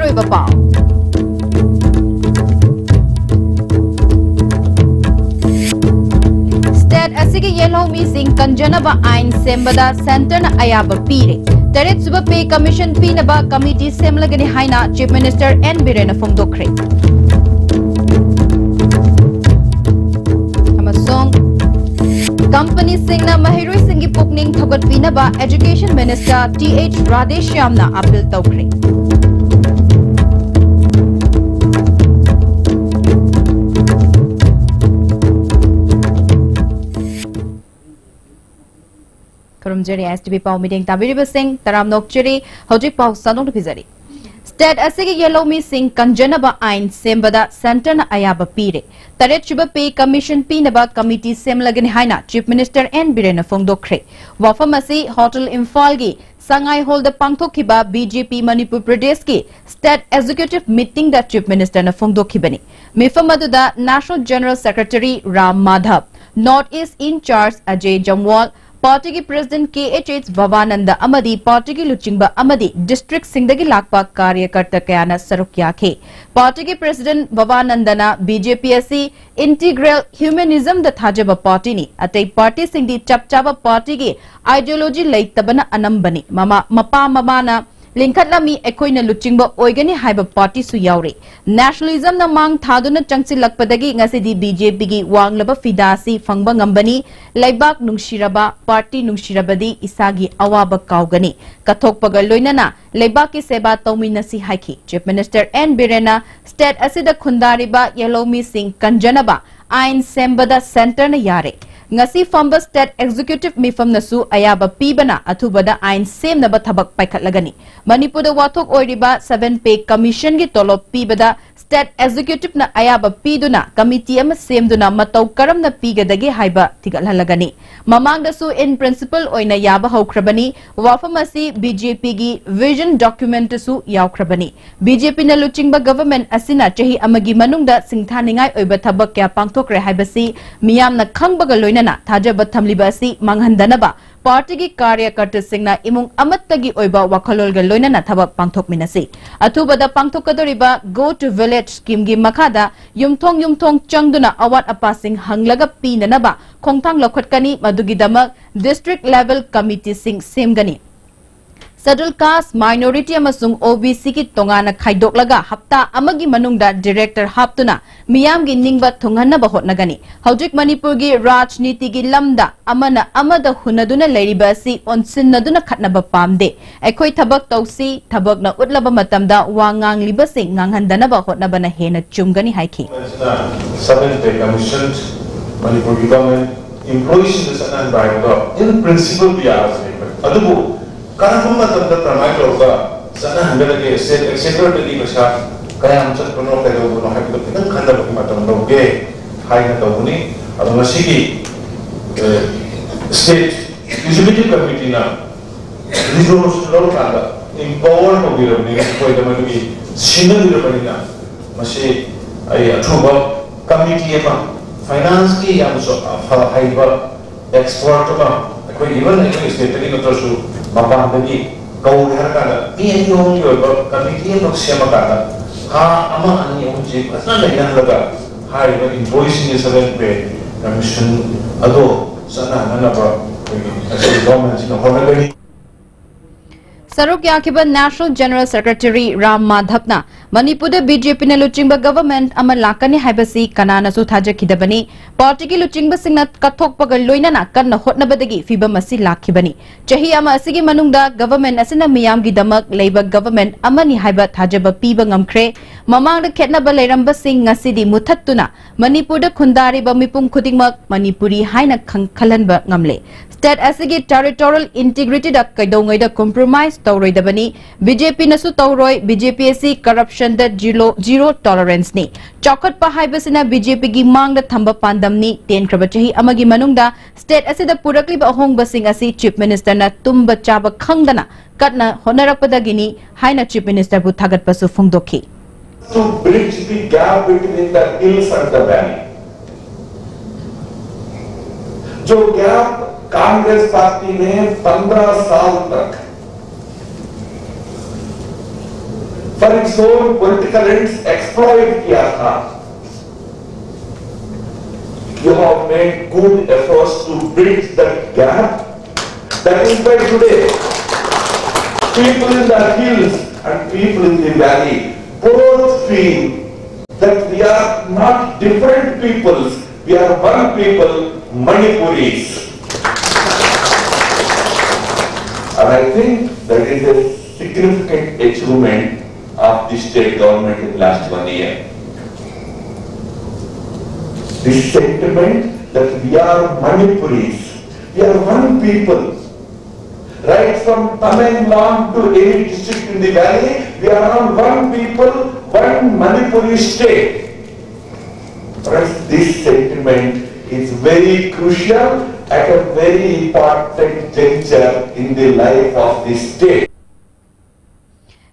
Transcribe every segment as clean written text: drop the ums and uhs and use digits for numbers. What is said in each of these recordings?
ꯑꯔꯣꯏꯕ ꯄꯥꯎ स्टेट असिगी येलौमीसिंग कंजनबा आइन सेम्बदा सेंटरना अयाबा पीरे तरेत सुबह पे कमीशन पीनबा कमिटी सेमलगनी हाइना चीफ मिनिस्टर एन बिरेन फोंदोखरे अमसोंग कंपनी सिंगना महिरुई सिंगी पुकनिंग थगत पीनबा एजुकेशन मिनिस्टर टीएच राधेश्यामना अपील तौखरे Kurumjeri STB Pau meeting Tabiriba Singh Taram Nokcheri Hojik Pau Sanong Pizari State Asigi Yellow Me Singh Kanjanaba Ain Sembada Center na Ayaba Pire Taret Chuba Pay Commission Pinaba Committee Semlagan Haina Chief Minister N Birena Fongdokre Wafamasi Hotel Imphal Sangai hold the Pangthokiba BJP Manipur Pradesh ki State Executive Meeting da Chief Minister na Fongdokibani Mifamaduda National General Secretary Ram Madhav North East in charge Ajay Jamwal Party ki President KHH Bhavananda Amadi Party ki Luchingba Amadi District Singdagi Lakpa Karyakarta Kayana Sarukyakhe Party ki President Bhavanandana BJPSC Integral Humanism the Thajaba Party ni Atay Party Singdi Chapchaba Party ki Ideology Laitabana Anambani Mama Mapa Mamana Linkhatlami Ekoina Luchingba Oigani Haiba Party su yauri Nationalism na mang thaduna changsi lakpadagi ngasidi BJP gi wanglaba fidasi fangba ngambani Laibak nungshiraba Party nungshirabadi isagi awaba kaugani Kathokpaga loinana Laibak ki seba tauminasi haiki Chief Minister N Birena State asida khundariba Yellow Singh Kanjanaba Ain Sembada Center na yare Ngasi Famba State Executive Mifam Nasu Ayaba Pibana Athubada Ain Sem Naba Thabak Paikhatlagani Manipur da Wathok Oiriba 7 Pay Commission gi Tolop Pibada State Executive na Ayaba Piduna Committee ama Semduna Matau Karam na Pigadagi Haiba Tigalhalagani Mamang dasu in principle oina yaba haukrabani Wafamasi BJP gi Vision Document su yaukrabani BJP na Luchingba Government asina chahi amagi manungda singthaningai oiba thabak kya pangthokre haibasi miyam na khangbaga loinana thajaba thamliba asi manghandanaba Party ki Karyakarta Singna imung amattagi oiba wakhalolga loinana thabak pangthokminasi Athubada pangthokadoriba Go to Village scheme gi makhada yumthong changduna awat apasing hanglaga pinanaba khongthang lokhatkani madugidamak district level committee sing semgani Scheduled caste minority amasung OBC ki tongana khaidoklaga hapta amagi manungda director haptuna miyam gi ningba thunghanna ba hotnagani Hojik Manipur gi rajniti gi lamda amada hunaduna leiriba si onsinnaduna khatnaba pamde ekhoi thabak tausi thabak na utlaba matamda wangang liba sing nganghandana ba hotnaba na hena chumgani haiki 7th Pay Commission Manipur government employees in the Sanan Bangor in principle we are adubu Karena matam da pramai loga sana hangala ke state executive di basa kaya am chat prono kaya logo no happy to khanda logi matam loge hai na to ni ado masigi state executive committee na resource lo kanda empower to bi ni ko da mani sinna di ro na masi ai athuba committee ma finance ki am so hai ba expert ma ko even ko state ni to su Mapandagi kau harkada ini yung yoga committee ng siyamagada ha ama ani yung jeep asna layan laga ha yung invoice ni 7 Pay Commission ado sana nanaba actually government sino honagani Saruk Yakiba National General Secretary Ram Madhavna Manipur da BJP na Luchingba government ama lakani haibasi kanana su thajakidabani Party ki Luchingba singna kathokpaga loinana kanna hotnabadagi fiba masi lakhibani chahi ama asigi manungda government asina miyam gi damak leiba government amani haiba thajaba piba ngamkhre mamang da khetnaba leiramba sing ngasidi muthattuna Manipur da khundari ba mipum khudingmak Manipuri haina khalanba ngamle State asigi territorial integrity da kaidongai da compromise tawroidabani BJP nasu tawroi BJPSC corruption da zero tolerance ni chokhat pa haibasina BJP gi mang da thamba pandam ni ten krabachahi amagi manungda state asida purakli ba hong basing asi chief minister na tumba chaba khangdana katna honarakpadagini haina chief minister bu thagat pasu phungdokhi to bridge the gap between the hills and the valley jo gap Congress party ने 15 साल तक पर its own political ends exploit किया था. You have made good efforts to bridge that gap. That is why today, people in the hills and people in the valley both feel that we are not different peoples, we are one people, Manipuris. And I think that is a significant achievement of the state government in the last 1 year. This sentiment that we are Manipuris, we are one people. Right from Tamil to any district in the valley, we are all one people, one Manipuri state. Friends, this sentiment is very crucial at a very important juncture in the life of the state.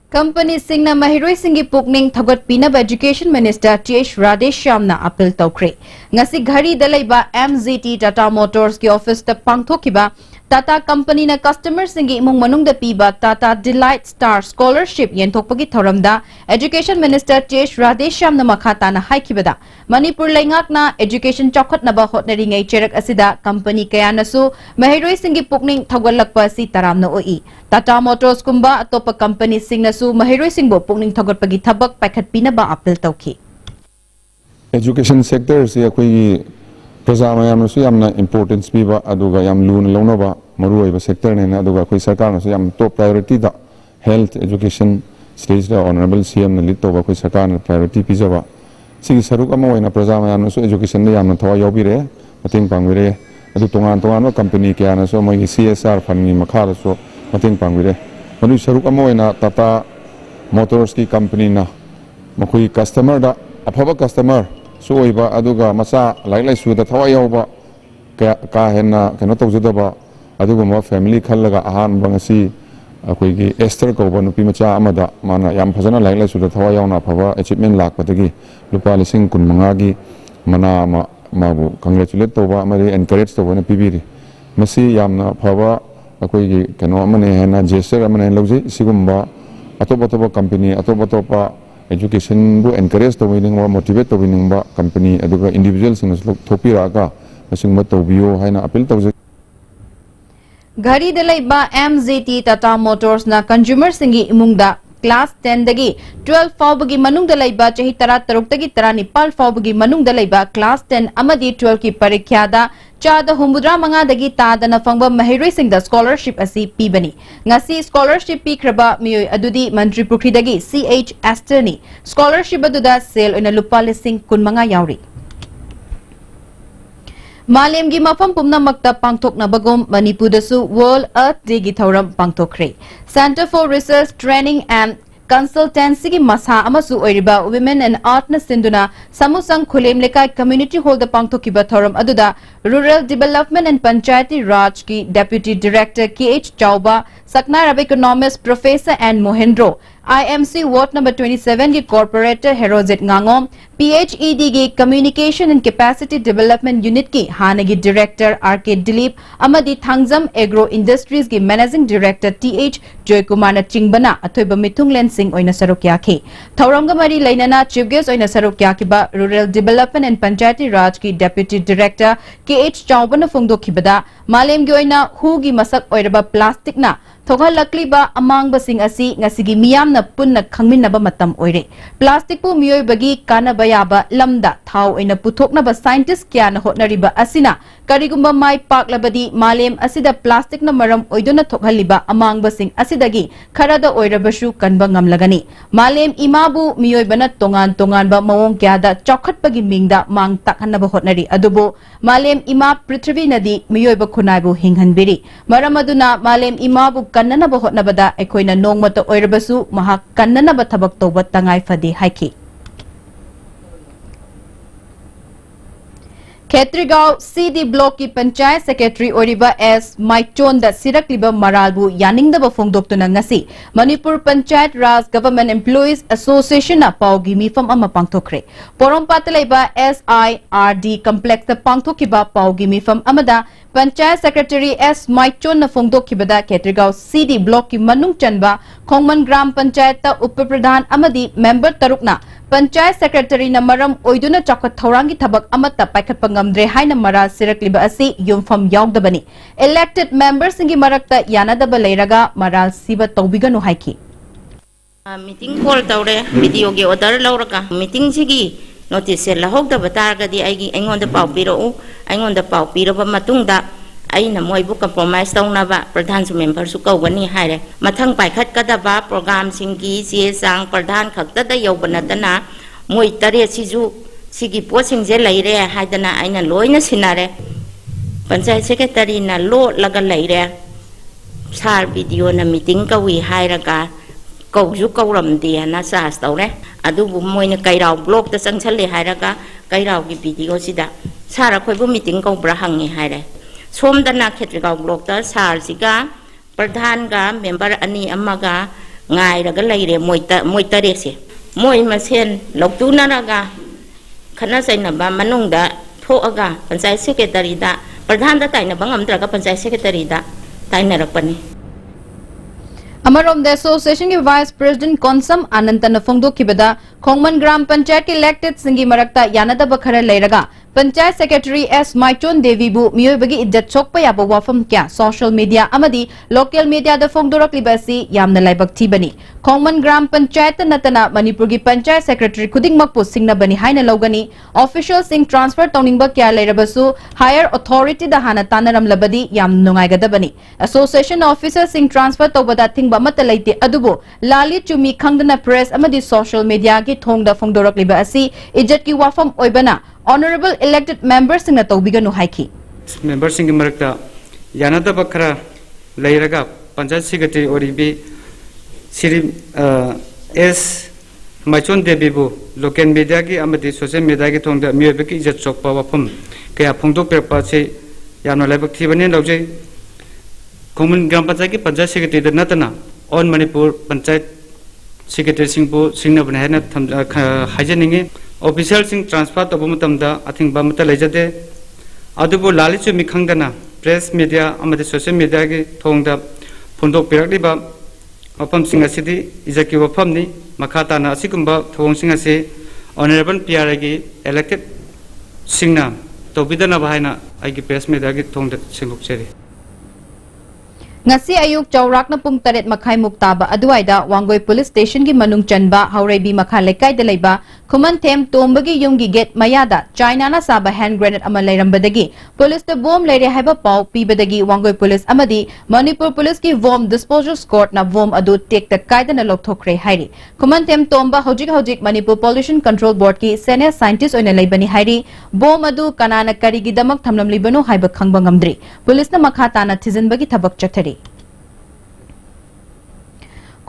Company Singna Mahiroi Singi Pukning Thagot Pinab Education Minister T.H. Radheshyamna appeal tawkre. Ngasi ghari dalaiba MZT Tata Motors ki office ta pangthokiba Tata Company na customer singi imong manungda piba Tata Delight Star Scholarship yenthokpagi thoramda Education Minister T.H. Radheshyamna makhata na haikibada Manipur laingak na education chokhat na ba hotnari ngai cherak asida company kaya nasu Mahiroi Singi Pukning thagwalakpa si taramna oi Tata Motors kumba atopa company singna su Mahiroi Singbo Pukning thagwatpagi thabak paikhat pinaba appeal tawki Education sector se akoi Praja mayam su yamna importance piba aduga yam lun launaba maru oiba sector ne na aduga koi sarkar na su yam top priority da health education stage da honorable CM na lead toba koi sarkar na priority pijaba sigi saruk ama oina praja mayam su education ne yamna thawa yobire mating pangwire adu tongan no company kya na so moi CSR fund ni makha so mating pangwire manu saruk ama oina Tata Motors ki company na makoi customer da aphaba customer so iba aduga masa lai su da thawai yoba ka henna keno tawjudaba aduga ma family khallaga ahan bangasi akoi gi Esther ko ba nupi macha amada mana yam phajana lai su da thawai yawna phaba achievement lakpatagi lupa lising kun manga gi mana ma bu congratulate toba amari encourage toba na pibiri masi yamna phaba akoi gi keno amane henna gesture amane lawji sigumba atopa company atopa education bu encourage to winning or motivate to winning ba company aduga individuals in thopi raga masing ma to bio haina appeal to Gari dalai ba MZT Tata Motors na consumer singi imungda class 10 dagi 12 fawbagi manung dalai ba chahi tara taruk dagi tara nipal fawbagi manung dalai ba class 10 amadi 12 ki parikya da Chada Humudra Manga dagi tada na fangba Mahiroi Singda scholarship asi pibani. Ngasi scholarship pikraba miyoy adudi Mantri Pukri dagi CH Astern scholarship aduda sale oina lupa lising kun manga yauri. Malim gi mafam pumna makta pangthok na bagom Manipur dasu World Earth Day gi thoram pangthokre. Center for Research Training and Consultancy ki masa amasu oiriba Women and Art na sinduna samusang khulem lekai community hall da pangthoki ba thoram aduda Rural Development and Panchayati Raj ki Deputy Director KH Chauba Saknar of Economist Professor and Mohendro IMC Ward number 27 ki Corporator Herozet Ngangom PHED ki Communication and Capacity Development Unit ki Hanagi Director RK Dilip Amadi Thangzam Agro Industries ki Managing Director TH Joykumar na Chingbana athoiba Mithunglen Singh oina sarokya ki Thauramga mari lainana Chief Guest oina sarokya ki ba Rural Development and Panchayati Raj ki Deputy Director KH Chauba na phongdokhibada malem gi oina hu gi masak oiraba plastic na thogalakli ba amang basing asi ngasigi miyam na punna khangmin ba matam oire plastic pu miyoi bagi kana bayaba lamda thau oina puthokna ba scientist kya na hotnari ba asina karigumba mai pak labadi malem asida plastic na maram oidona thokhaliba amang basing asidagi kharada oirabashu kanba ngamlagani malem imabu miyoi bana tongan ba mawong kya da chokhat pagi mingda mang takhanna ba hotnari adubo malem ima prithvi nadi miyoi ba khunai bu hinghanbiri maramaduna malem imabu kannana ba hotnabada ekoina nongmata oirabasu mahak kannana ba thabak toba tangai fadi haiki Khetrigaon CD Block की panchayat secretary ओरिबा S माइचोन दा सिरकलिबा मरालबु यानिंगदबा फोंगदोक्तुना ngasi Manipur panchayat राज government employees association ना पाउगी मिफम अमा पांगथोखरे पोरोमपात लेबा SIRD complex दा पांगथोखिबा पाउगी मिफम अमदा panchayat secretary S माइचोन ना फोंगदोखिबदा Khetrigaon CD Block की मनुंग चनबा खोंगमन ग्राम पंचायत ता उप प्रधान अमदी मेंबर तरुकना पंचायत सेक्रेटरी न मरम ओइदुना चौखट थौरांगी थबक अमत्ता पाइखटपा ngamdre haina mara sirakliba asi yumfam yaugdabani elected members singi marakta yanadaba leiraga maral siba tawbiganu haiki meeting call tawre video ge order lauraka meeting sigi notice la hogdaba targadi aigi aingonda pau piro aingonda pau piro ba matungda aina moibu compromise tawnaba pradhan su member su kawgani haire mathang paikhat kadaba program singi che sang pradhan khakta da yaubanatana moi tare siju sigi posing je laire haidana aina loina sinare panchayat secretary na lo laga laire sar video na meeting ka wi hairaga kawju kawram dia na sas tawre adubu moina kairau block ta changchale hairaga kairau gi video sida sara khoibu meeting ko bra hangi haire somdana Khetrigaon block ta sar siga pradhan ga member ani amaga ngai raga laire moita rese moi masen loktu naraga khana saina ba manungda thoaga panchayat secretary da pradhan da taina bangam draga panchayat secretary da taina rakpani Amarom the association ki vice president Konsam Anantana Fongdo Kibada Khongman Gram Panchayat elected singi marakta yanada bakhara leiraga panchayat secretary S Maichon देवीबु मियोबगी इज्जत सोकपा याबा वाफम क्या social media अमदी local media द फोंगदोरक्लिबासी यामना लाइबक थीबनी खोंगमन ग्राम पंचायत नतना मणिपुर की पंचायत सेक्रेटरी खुदिंगमकपु सिंगनबनी हाइना लौगनी ऑफिशियल सिंग ट्रांसफर तौनिंगबा क्या लेरबसु हायर अथॉरिटी द हाना तानरमलबदी याम नुंगाइगदबनी एसोसिएशन ऑफिसर सिंग ट्रांसफर तौबदा थिंगबा मत लेते अदुबो लाली चुमी खंगदना प्रेस अमदी सोशल मीडिया की थोंगदा फोंगदोरक्लिबासी इज्जत की वाफम ओइबना Honorable elected members in the Tobiganu Haiki. Members in America Yanada Bakara Lairaga, Panjat Secretary Oribi Siri S. Machon Debibu, local media, Amadi, social media, on the Mubiki is a chok power pum, Kaya Punto Perpace, Yana Labak Tivan Loje, Common Gampazaki, Panjat Secretary the Natana, on Manipur, Panjat Secretary Singpo, Singapore, Hygienic. Officials in transport of Mutamda, I think Bamata Lejade, Adubo Lalichu Mikangana, press media, Amadi social media, Tonga, Pundo Piraliba, Opam Singa City, Izakiwa Pumni, Makatana, Sikumba, Tong Singase, Honorable Piaragi, elected Singna, Tobidana Bahina, I give press media, Tonga Singuk Cherry. Ngasi ayuk chawrakna pung taret makhai muktaba aduaida Wangoi police station ki manung chanba haurebi makha lekai da leiba khuman them tombagi yumgi gate mayada China na saba hand grenade ama leirambadagi police the bomb leire haiba pau pibadagi Wangoi police amadi Manipur police ki bomb disposal squad na bomb adu tek ta kaida na lokthokre hairi khuman them tomba hojik Manipur pollution control board ki senior scientist oina leibani hairi bomb adu kanana karigi damak thamlam libanu haiba khangba ngamdri police na makha tana thizinbagi thabak chathari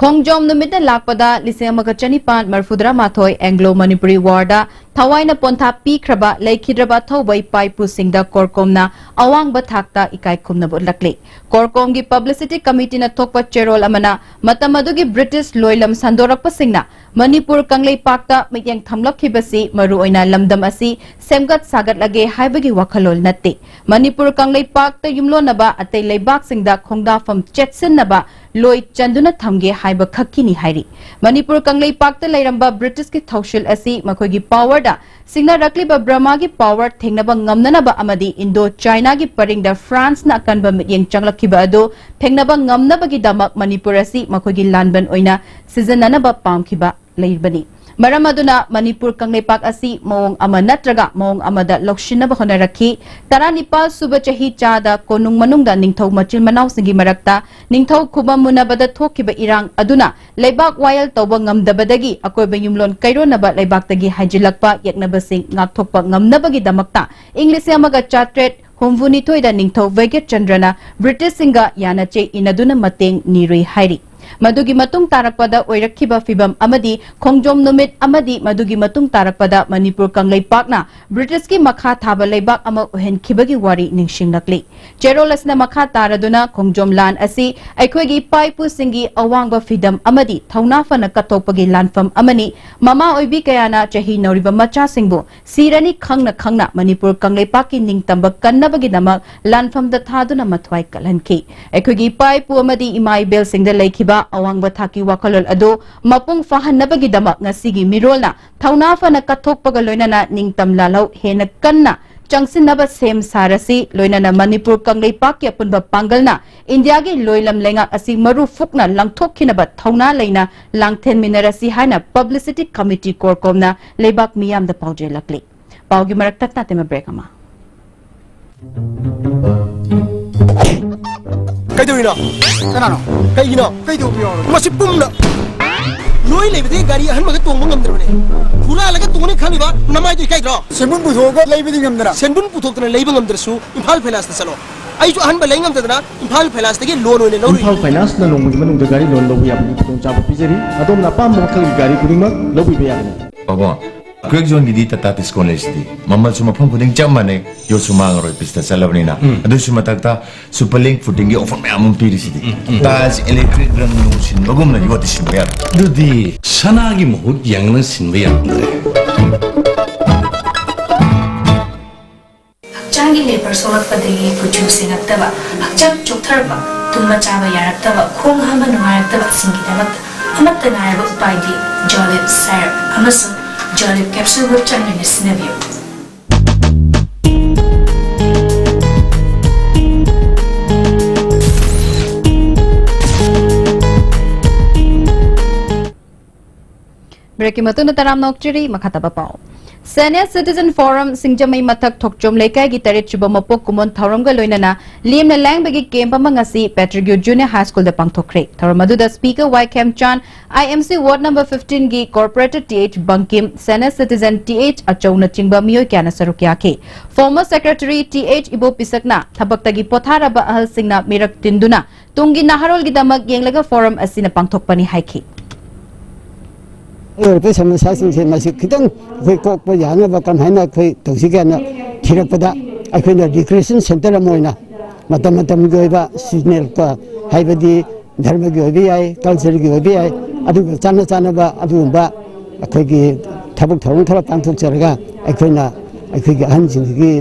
Khongjom numida lakpada lisemaka chanipan marfudra mathoi Anglo Manipuri warda Thawaina pontha pikraba laikhidraba thawbai paipu singda korkomna awangba thakta ikai khumnabo lakli korkom gi publicity committee na thokpa cherol amana matamadugi British loilam sandorakpa singna Manipur kanglei pakta mikyang thamlakhibasi maru oina lamdam asi semgat sagat lage haibagi wakhalol natte Manipur kanglei pakta yumlo naba atei leibak singda khongda fam chetsin naba loi chanduna thamge haiba khakkini hairi Manipur kanglei pakta leiramba British ki thaushil asi makhogi power da singna rakliba Brahma ki power thengnaba ngamnanaba amadi Indo China ki paringda France na kanba mityang changlakhiba ado thengnaba ngamnaba gi damak Manipur asi makhogi lanban oina seasonanaba pamkhiba leibani Maramaduna Manipur Kanglepak asi mong ama natraga mong amada lokshinaba honarakhi taranipal suba chahi chada konung manungda ningthau machil manaw singi marakta ningthau khubam munabada thokiba irang aduna leibak wayal tawba ngamdabadagi akoiba yumlon kaironaba leibaktagi hajilakpa yaknaba sing ngakthokpa ngamnabagi damakta English yamaga chatret Homvuni toida ningthau Veget Chandrana British singa yana che inaduna mateng nirui hairi Madugi matung tarakpada oirakhiba fibam amadi khongjom numit amadi madugi matung tarakpada Manipur Kanglaipak British ki makha thaba leibak ama uhen khibagi wari ningshinglakli Cherolasna makha taraduna khongjom lan asi aikhoigi paipu singi awangba fidam amadi thauna fana katopagi lanfam amani mama oibi kayana chahi noriba macha singbu sirani khangna Manipur Kanglaipak ki ningtamba kannabagi namak lanfam da thaduna mathwai kalanki aikhoigi paipu amadi imai bel singda leikhiba awangba thaki wakalol ado mapung fahanabagi damak ngasigi mirolna thauna fana kathokpaga loinana ningtam lalau hena kanna Changsinaba sem sarasi loinana Manipur Kanglaipak ki apunba pangalna India gi loilam lenga asi maru fukna langthokhinaba thauna leina langthen minarasi haina publicity committee korkomna leibak miyam da pauje lakli paugi marak tatna tema break ama Kaidurina kanano kaigino kaidubiyo masipumna Noi lebedi gari han maga tong mangam drone khula laga tong ne khani ba namai doi kai dro senbun puthoga lebedi ngamdra senbun puthokna leiba ngamdrasu imphal finance salo ai ju han ba lengam tadna imphal finance tege loan one lo imphal finance na longmu manung da gari loan lo ya bu tong cha pijeri adom na pam mo khali gari kuning lo bi ya baba Quick zone gidi tata tiskon lesdi mamal suma pham puding chamane yo suma ngaro pista salabnina adu suma takta superlink footing gi offer mamum pirisidi tas electric rang nu sin bagum na yoti sin ya dudi sanagi mohut yang na sin ba yandre changi labor solak padagi kuchu singattaba hakchak choktarba tumba chaba yaraktaba khong hama nuaraktaba singidamak amatta naiba upaidi jolip syrup amasu Jolip capsule group channel in Sneview. Breaking matuna taram nokchiri makataba pao. Senior Citizen Forum Singjamai Mathak Thokchom Lekai gi tarit chuba mapok kumon thoramga loinana limna langbagi camp amangasi Patrick Junior High School da pangthokre thoramadu da speaker Wycam Chan IMC ward number 15 gi corporator TH Bankim Senior Citizen TH Achona chingba miyo kyana sarukya ke former secretary TH Ibo Pisakna thabaktagi potharaba ahal singna mirak tinduna tungi naharol gi damak yenglaga forum asina pangthokpani haiki Europe समस्या से मसी कितन कोई को पर जाना बकम है ना कोई तोसी के ना थिरक पदा अखोई ना रिक्रिएशन सेंटर मोइना मतम गोइबा सीजनल का हाइबदी धर्म गोइबी आइ कल्चर गोइबी आइ अदु चाना बा अदु बा अखोई की थबक थरम थरा पांथुक चरगा अखोई ना अखोई की अहन जिंदगी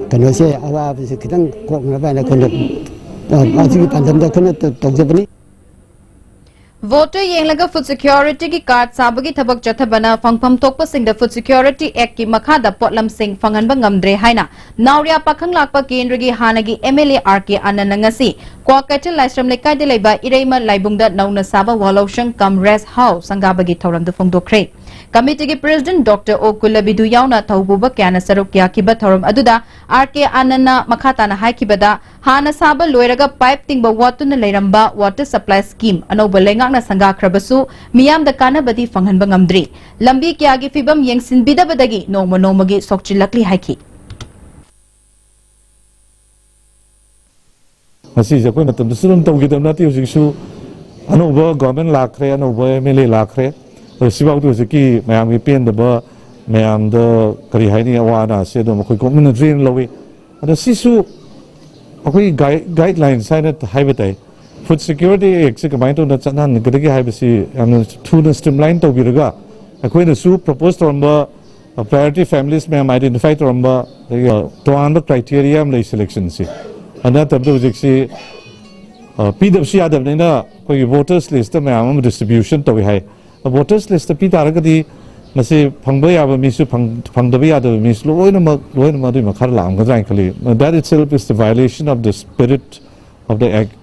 कनो से आवा से कितन कोक ना बा ना कोन आज की पंदम दा कोन तोजबनी Voter yenglaga food security ki card sabagi thabak chathabana fangpham thokpa singda food security act ki makhada potlam sing fanganba ngamdre haina nauria pakhang lakpa kendra gi hanagi MLA RK ananangasi kwakatel laisram lekai de leiba ireima laibungda nauna saba walaushang kam rest house sangabagi thoram du phongdokre committee ki president Dr. O Kulabidu yauna thaububa kyana saruk yakiba thoram aduda RK anana makhatana haikibada hana saba loiraga pipe tingba watuna leiramba water supply scheme anoba lenga na sanga khrabasu miyam da kana badi fanghanba ngamdri lambi kyagi fibam yengsin bidabadagi nomagi sokchilakli haiki asi jakoi na tam surum tam gidam na ti usiksu anoba government lakre anoba MLA lakre sibau tu siki mayam gi pen da ba mayam da kari haini awana se do khoi ko min drain lowi ada sisu akoi guidelines sai na haibatai Food security act ka mai to na chanan gdagi haibasi am thuna streamline to biraga akoi na su propose to priority families may identify to the criteria am selection si ana tab to jiksi PWC adam na koi voters list ma am distribution to hai voters list pi taragadi mase phangba ya ba mi su phangdabi ya da mi su loina ma du ma khar lam ga jain khali that itself is the violation of the spirit of the act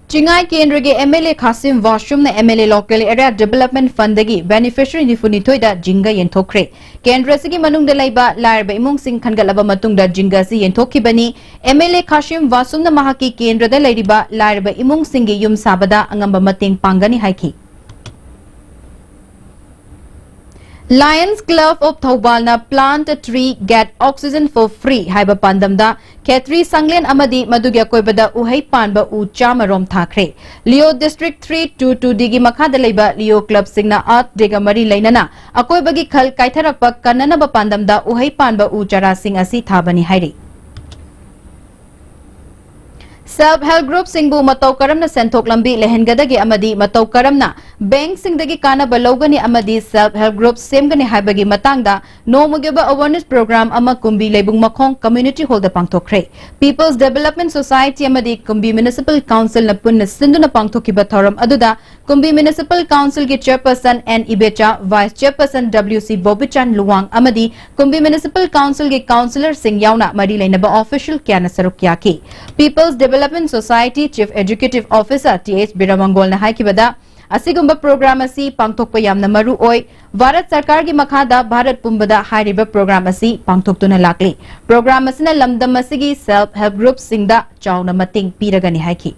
Chingai Kendra ge MLA Khasim Washroom na MLA Local Area Development Fund dagi beneficiary nifuni thoida jinga yenthokre Kendra sigi manung da laiba larba imung sing khangalaba matung da jinga si yenthoki bani MLA Khasim Washroom na mahaki Kendra da lairiba larba imung singi yum sabada angamba mating pangani haiki Lions Club of Thaubalna plant a tree, get oxygen for free. Haiba pandamda Khetri Sanglen Amadi Madugya Koibada Uhai Panba U Chamarom Thakre. Leo District 322 Digi Makadaleba Leo Club Signa Art Dega Mari Lainana. Akoibagi Khal Kaitarakpa Kananaba Pandamda Uhai Panba U Chara Sing Asi Thabani Hairi. Self-help group singbu matau karamna senthok lambi lehengadagi amadi matau karamna bank singdagi kana balogani amadi self-help group semgani haibagi matangda nomugeba awareness program ama kumbi lebung makhong community hall da pangthokre. People's Development Society amadi kumbi municipal council na punna sinduna pangthokiba thoram aduda kumbi municipal council ki chairperson N Ibecha, vice chairperson WC Bobichan Luwang amadi kumbi municipal council ki councillor sing yauna mari lainaba official kyana sarukya ki. People's Development Society Chief Executive Officer TH Biramangol na haikibada asigumba program asi pangthokpa yamna maru oi Bharat Sarkar gi makhada Bharat Pumbada hairiba program asi pangthoktuna lakli. Program asina lamdam asigi self help group singda chauna mating piragani haiki.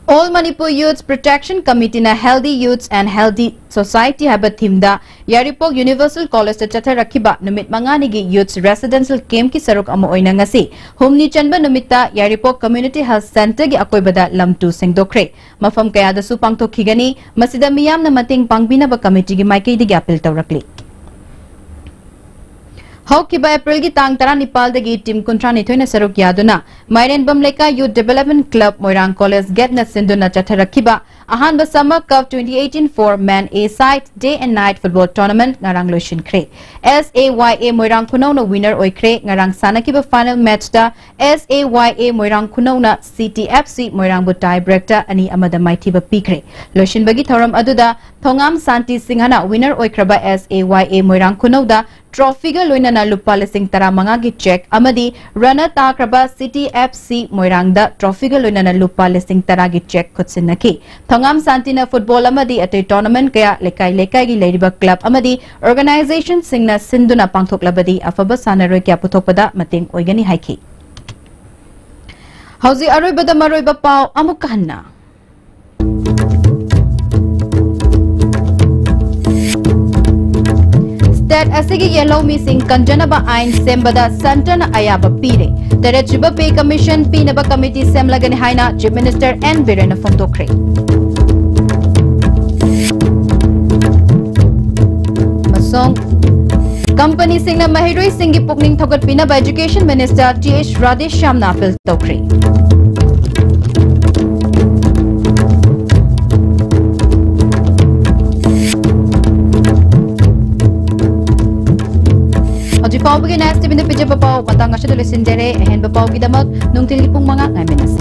All Manipur Youths Protection Committee na Healthy Youths and Healthy Society haba thimda Yaripok Universal College ta chatha rakhiba numit mangani gi Youths Residential Camp ki saruk ama oina ngasi humni chanba numitta Yaripok Community Health Center gi akoibada lamtu sengdokre mafam kaya da su pangthokhigani masida miyam na mating pangbina ba committee gi maikei di appeal tawrakli. Haukiba April gi tang tara Nepal dagi team kuntrani thoina saruk yaduna Mairen Bamleka Youth Development Club Moirang College get na sinduna chatharakhiba ahan ba Summer Cup 2018 for Men A side day and night football tournament ngarang loishin kre. SAYA Moirang Kunauna winner oikre ngarang sanakiba final match da SAYA Moirang Kunauna CTFC Moirang bu tie breaker ani amada maithiba pikre. Loishin bagi thoram aduda Thongam Santi Singhana winner oikraba SAYA Moirang Kunauda trophy ga loinana lupa lising tara manga gi check amadi runner takraba City FC Moirangda trophy ga loinana lupa lising tara gi check khutsinaki Thongam Santina football amadi ate tournament kaya lekai gi leiriba club amadi organization singna sinduna pangthoklabadi afaba sanaroi kya puthokpada mating oigani haiki hauzi aroibada maroiba pau amukanna State asigi yellow missing kanjanaba ain sembada santana ayaba pire. Terechiba pay commission pinaba committee semlagani haina Chief Minister N Birena Fondokre. Masong company singna mahiroi singi pukning thogat pinaba Education Minister TH Radesh Shamna appeal tokre. Pau bagi nas tibin de pije papau matang asya dole sindere ehen papau gidamak nung tilipung mga ngaminas.